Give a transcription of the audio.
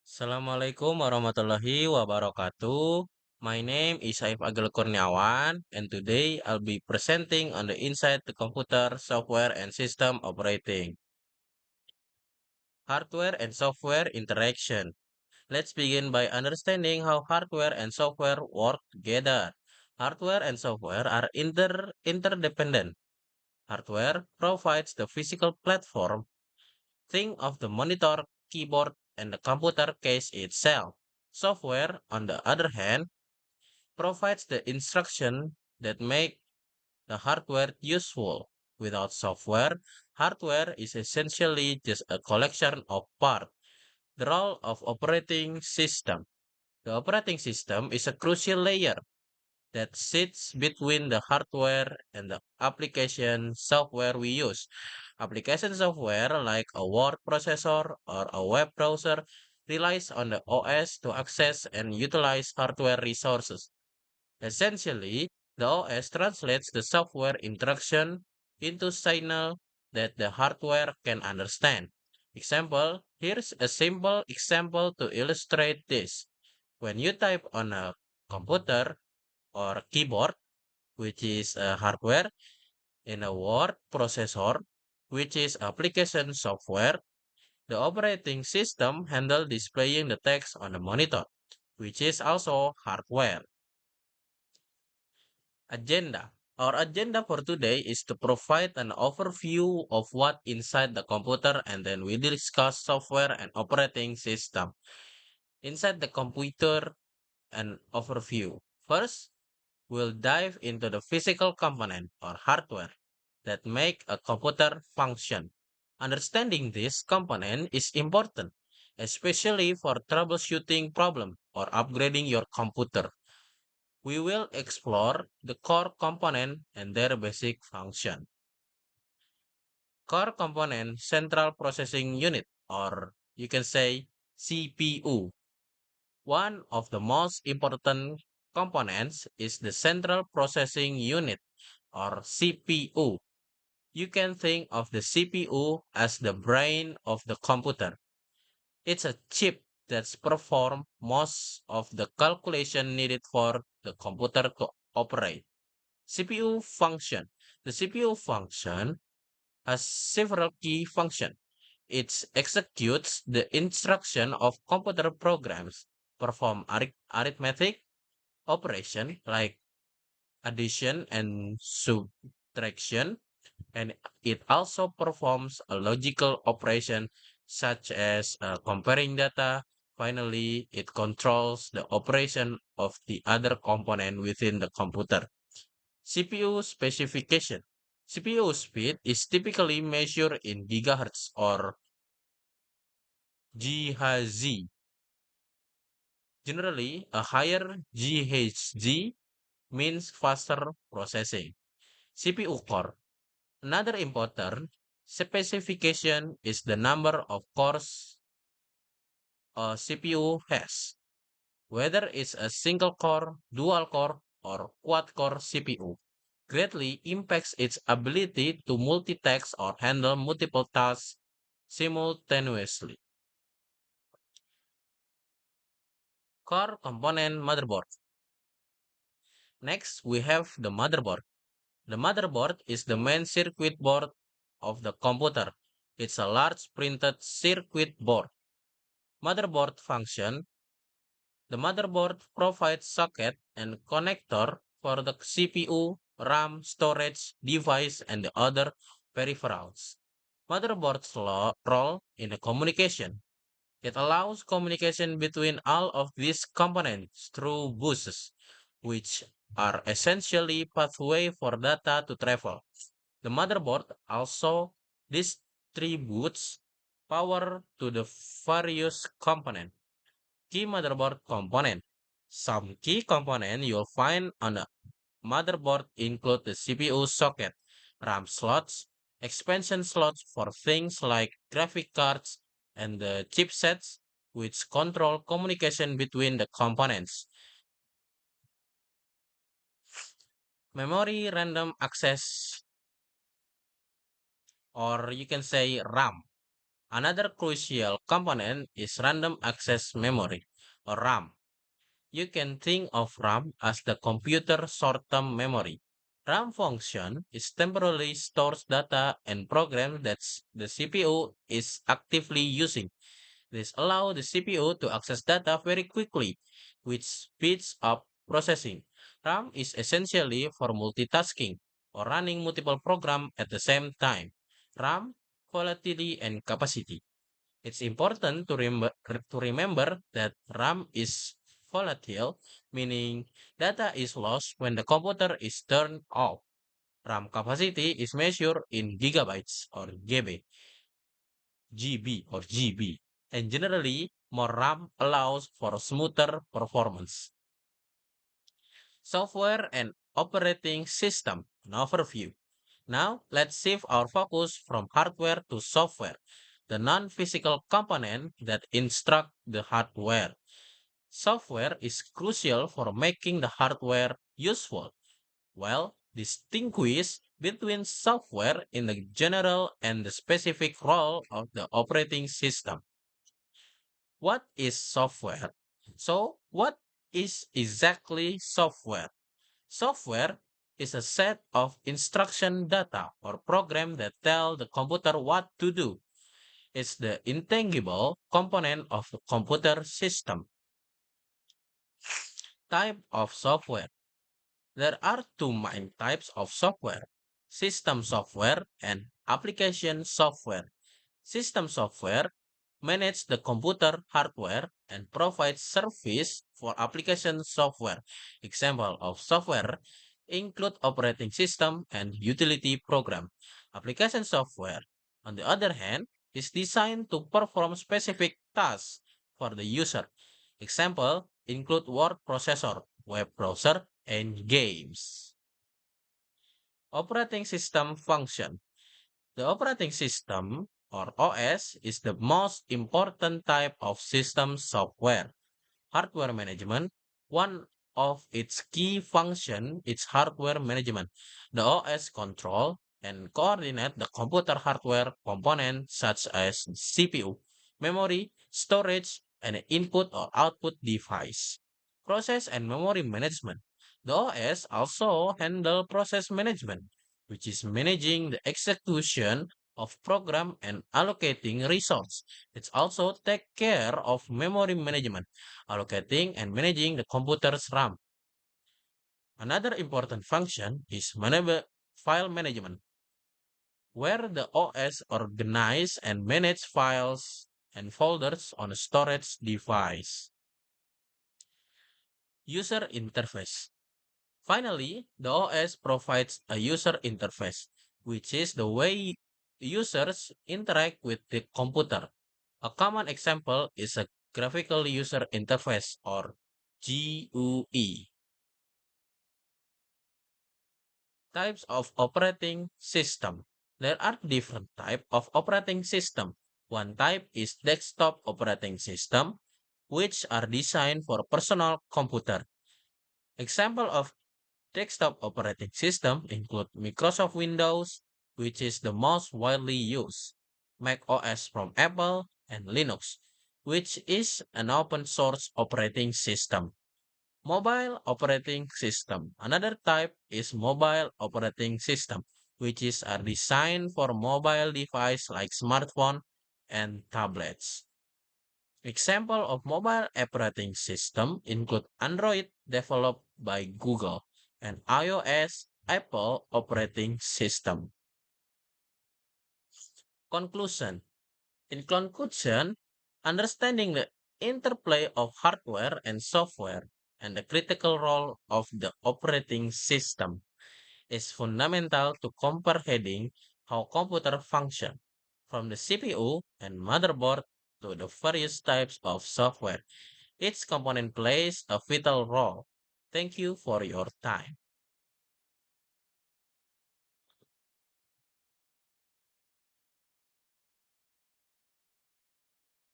Assalamualaikum warahmatullahi wabarakatuh. My name is Saif Agil Kurniawan, and today I'll be presenting on the inside the computer, software, and system operating. Hardware and software interaction. Let's begin by understanding how hardware and software work together. Hardware and software are interdependent. Hardware provides the physical platform. Think of the monitor, keyboard, and the computer case itself. Software, on the other hand, provides the instruction that make the hardware useful. Without software, hardware is essentially just a collection of parts. The role of operating system. The operating system is a crucial layer that sits between the hardware and the application software we use. Application software like a word processor or a web browser relies on the OS to access and utilize hardware resources. Essentially, the OS translates the software instruction into signal that the hardware can understand. Example, here's a simple example to illustrate this. When you type on a computer or keyboard, which is a hardware, in a word processor, which is application software, the operating system handle displaying the text on the monitor, which is also hardware. Agenda. Our agenda for today is to provide an overview of what inside the computer, and then we discuss software and operating system. Inside the computer, an overview. First, we'll dive into the physical component or hardware that make a computer function. Understanding this component is important, especially for troubleshooting problem or upgrading your computer. We will explore the core component and their basic function. Core component central processing unit, or you can say CPU. One of the most important components is the central processing unit or CPU. You can think of the CPU as the brain of the computer. It's a chip that's perform most of the calculation needed for the computer to operate. CPU function. The CPU function has several key functions. It executes the instruction of computer programs, perform arithmetic operation like addition and subtraction, and it also performs a logical operation such as comparing data. Finally, it controls the operation of the other component within the computer. CPU specification. CPU speed is typically measured in gigahertz or GHz. Generally, a higher GHz means faster processing. CPU core. Another important specification is the number of cores a CPU has, whether it's a single core, dual core, or quad core CPU, greatly impacts its ability to multitask or handle multiple tasks simultaneously. Core component motherboard. Next, we have the motherboard. The motherboard is the main circuit board of the computer. It's a large printed circuit board. Motherboard function. The motherboard provides socket and connector for the CPU, RAM, storage, device, and the other peripherals. Motherboard's role in the communication. It allows communication between all of these components through buses, which are essentially pathway for data to travel. The motherboard also distributes power to the various components. Key motherboard component. Some key component you'll find on a motherboard include the CPU socket, RAM slots, expansion slots for things like graphic cards, and the chipsets, which control communication between the components. Memory random access, or you can say RAM. Another crucial component is random access memory, or RAM. You can think of RAM as the computer short-term memory. RAM function is temporarily stores data and programs that the CPU is actively using. This allows the CPU to access data very quickly, which speeds up processing. RAM is essentially for multitasking or running multiple programs at the same time. RAM, volatility, and capacity. It's important to remember that RAM is volatile, meaning data is lost when the computer is turned off. RAM capacity is measured in gigabytes or GB, and generally more RAM allows for smoother performance. Software and operating system, an overview. Now, let's shift our focus from hardware to software, the non-physical component that instruct the hardware. Software is crucial for making the hardware useful. Well, distinguish between software in the general and the specific role of the operating system. What is software? So, what is exactly software? Software is a set of instruction data or program that tell the computer what to do. It's the intangible component of the computer system. Type of software. There are two main types of software: system software and application software. System software manages the computer hardware and provides service for application software. Example of software include operating system and utility program. Application software, on the other hand, is designed to perform specific tasks for the user. Example include word processor, web browser, and games. Operating system function. The operating system, or OS, is the most important type of system software. Hardware management. One of its key functions is hardware management. The OS control and coordinate the computer hardware components such as CPU, memory, storage, and input or output device. Process and memory management. The OS also handle process management, which is managing the execution of program and allocating resource. It's also take care of memory management, allocating and managing the computer's RAM. Another important function is file management, where the OS organize and manage files and folders on a storage device. User interface. Finally, the OS provides a user interface, which is the way users interact with the computer. A common example is a graphical user interface or GUI. Types of operating system. There are different types of operating system. One type is desktop operating system, which are designed for personal computer. Example of desktop operating system include Microsoft Windows, which is the most widely used, Mac OS from Apple, and Linux, which is an open source operating system. Mobile operating system. Another type is mobile operating system, which is are designed for mobile device like smartphone and tablets. Example of mobile operating system include Android developed by Google and iOS Apple operating system. Conclusion. In conclusion, understanding the interplay of hardware and software and the critical role of the operating system is fundamental to comprehending how computer function, from the CPU and motherboard to the various types of software. Each component plays a vital role. Thank you for your time.